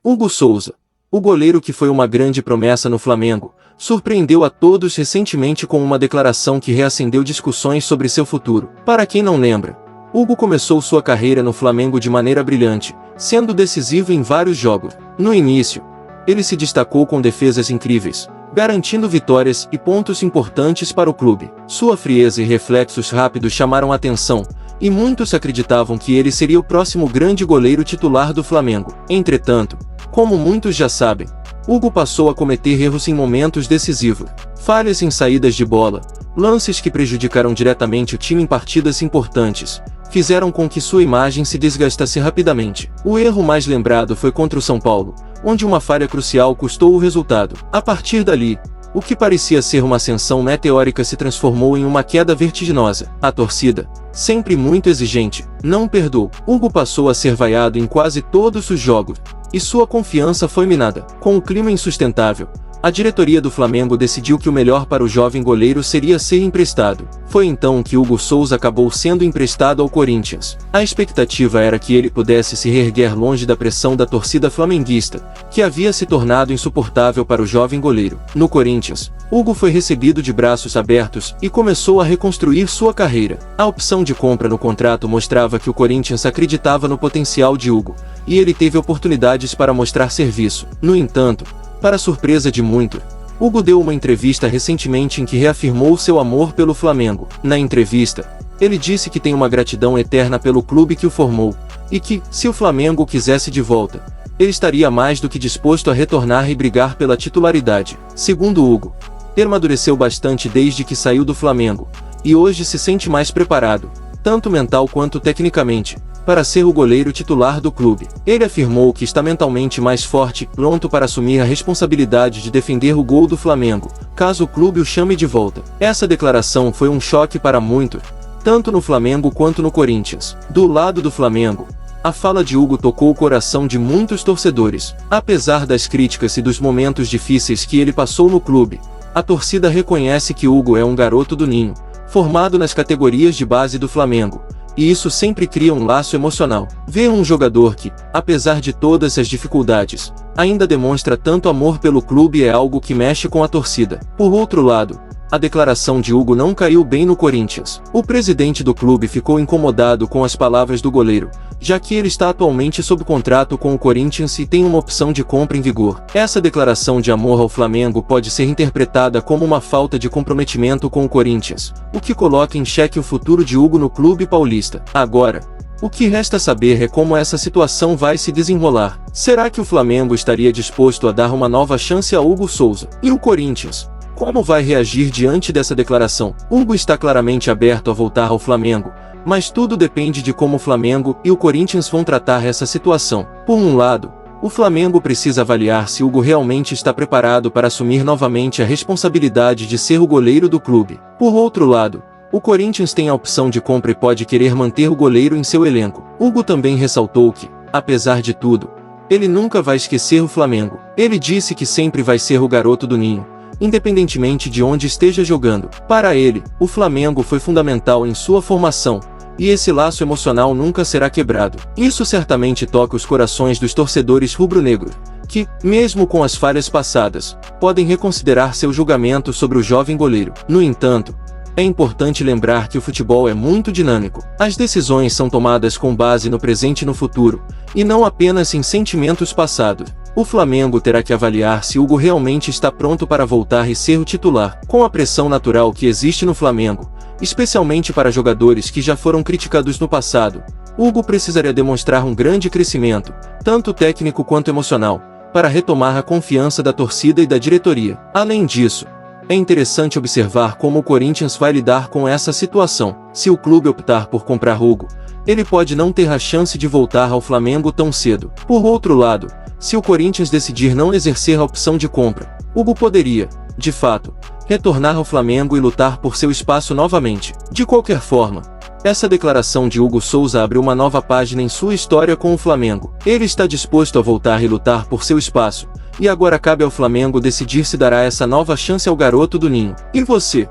Hugo Souza, o goleiro que foi uma grande promessa no Flamengo, surpreendeu a todos recentemente com uma declaração que reacendeu discussões sobre seu futuro. Para quem não lembra, Hugo começou sua carreira no Flamengo de maneira brilhante, sendo decisivo em vários jogos. No início, ele se destacou com defesas incríveis, garantindo vitórias e pontos importantes para o clube. Sua frieza e reflexos rápidos chamaram a atenção, e muitos acreditavam que ele seria o próximo grande goleiro titular do Flamengo. Entretanto, como muitos já sabem, Hugo passou a cometer erros em momentos decisivos, falhas em saídas de bola, lances que prejudicaram diretamente o time em partidas importantes, fizeram com que sua imagem se desgastasse rapidamente. O erro mais lembrado foi contra o São Paulo, onde uma falha crucial custou o resultado. A partir dali, o que parecia ser uma ascensão meteórica se transformou em uma queda vertiginosa. A torcida, sempre muito exigente, não perdoou. Hugo passou a ser vaiado em quase todos os jogos, e sua confiança foi minada. Com o clima insustentável, a diretoria do Flamengo decidiu que o melhor para o jovem goleiro seria ser emprestado. Foi então que Hugo Souza acabou sendo emprestado ao Corinthians. A expectativa era que ele pudesse se reerguer longe da pressão da torcida flamenguista, que havia se tornado insuportável para o jovem goleiro. No Corinthians, Hugo foi recebido de braços abertos e começou a reconstruir sua carreira. A opção de compra no contrato mostrava que o Corinthians acreditava no potencial de Hugo, e ele teve oportunidades para mostrar serviço. No entanto, para surpresa de muitos, Hugo deu uma entrevista recentemente em que reafirmou seu amor pelo Flamengo. Na entrevista, ele disse que tem uma gratidão eterna pelo clube que o formou, e que, se o Flamengo o quisesse de volta, ele estaria mais do que disposto a retornar e brigar pela titularidade. Segundo Hugo, ele amadureceu bastante desde que saiu do Flamengo, e hoje se sente mais preparado, tanto mental quanto tecnicamente, para ser o goleiro titular do clube. Ele afirmou que está mentalmente mais forte, pronto para assumir a responsabilidade de defender o gol do Flamengo, caso o clube o chame de volta. Essa declaração foi um choque para muitos, tanto no Flamengo quanto no Corinthians. Do lado do Flamengo, a fala de Hugo tocou o coração de muitos torcedores. Apesar das críticas e dos momentos difíceis que ele passou no clube, a torcida reconhece que Hugo é um garoto do ninho, formado nas categorias de base do Flamengo, e isso sempre cria um laço emocional. Ver um jogador que, apesar de todas as dificuldades, ainda demonstra tanto amor pelo clube é algo que mexe com a torcida. Por outro lado, a declaração de Hugo não caiu bem no Corinthians. O presidente do clube ficou incomodado com as palavras do goleiro, já que ele está atualmente sob contrato com o Corinthians e tem uma opção de compra em vigor. Essa declaração de amor ao Flamengo pode ser interpretada como uma falta de comprometimento com o Corinthians, o que coloca em xeque o futuro de Hugo no clube paulista. Agora, o que resta saber é como essa situação vai se desenrolar. Será que o Flamengo estaria disposto a dar uma nova chance a Hugo Souza? E o Corinthians? Como vai reagir diante dessa declaração? Hugo está claramente aberto a voltar ao Flamengo, mas tudo depende de como o Flamengo e o Corinthians vão tratar essa situação. Por um lado, o Flamengo precisa avaliar se Hugo realmente está preparado para assumir novamente a responsabilidade de ser o goleiro do clube. Por outro lado, o Corinthians tem a opção de compra e pode querer manter o goleiro em seu elenco. Hugo também ressaltou que, apesar de tudo, ele nunca vai esquecer o Flamengo. Ele disse que sempre vai ser o garoto do ninho, independentemente de onde esteja jogando. Para ele, o Flamengo foi fundamental em sua formação, e esse laço emocional nunca será quebrado. Isso certamente toca os corações dos torcedores rubro-negros, que, mesmo com as falhas passadas, podem reconsiderar seu julgamento sobre o jovem goleiro. No entanto, é importante lembrar que o futebol é muito dinâmico. As decisões são tomadas com base no presente e no futuro, e não apenas em sentimentos passados. O Flamengo terá que avaliar se Hugo realmente está pronto para voltar e ser o titular. Com a pressão natural que existe no Flamengo, especialmente para jogadores que já foram criticados no passado, Hugo precisaria demonstrar um grande crescimento, tanto técnico quanto emocional, para retomar a confiança da torcida e da diretoria. Além disso, é interessante observar como o Corinthians vai lidar com essa situação. Se o clube optar por comprar Hugo, ele pode não ter a chance de voltar ao Flamengo tão cedo. Por outro lado, se o Corinthians decidir não exercer a opção de compra, Hugo poderia, de fato, retornar ao Flamengo e lutar por seu espaço novamente. De qualquer forma, essa declaração de Hugo Souza abre uma nova página em sua história com o Flamengo. Ele está disposto a voltar e lutar por seu espaço, e agora cabe ao Flamengo decidir se dará essa nova chance ao garoto do ninho. E você?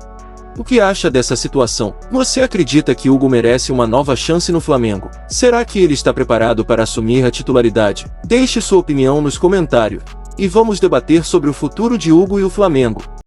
O que acha dessa situação? Você acredita que Hugo merece uma nova chance no Flamengo? Será que ele está preparado para assumir a titularidade? Deixe sua opinião nos comentários. E vamos debater sobre o futuro de Hugo e o Flamengo.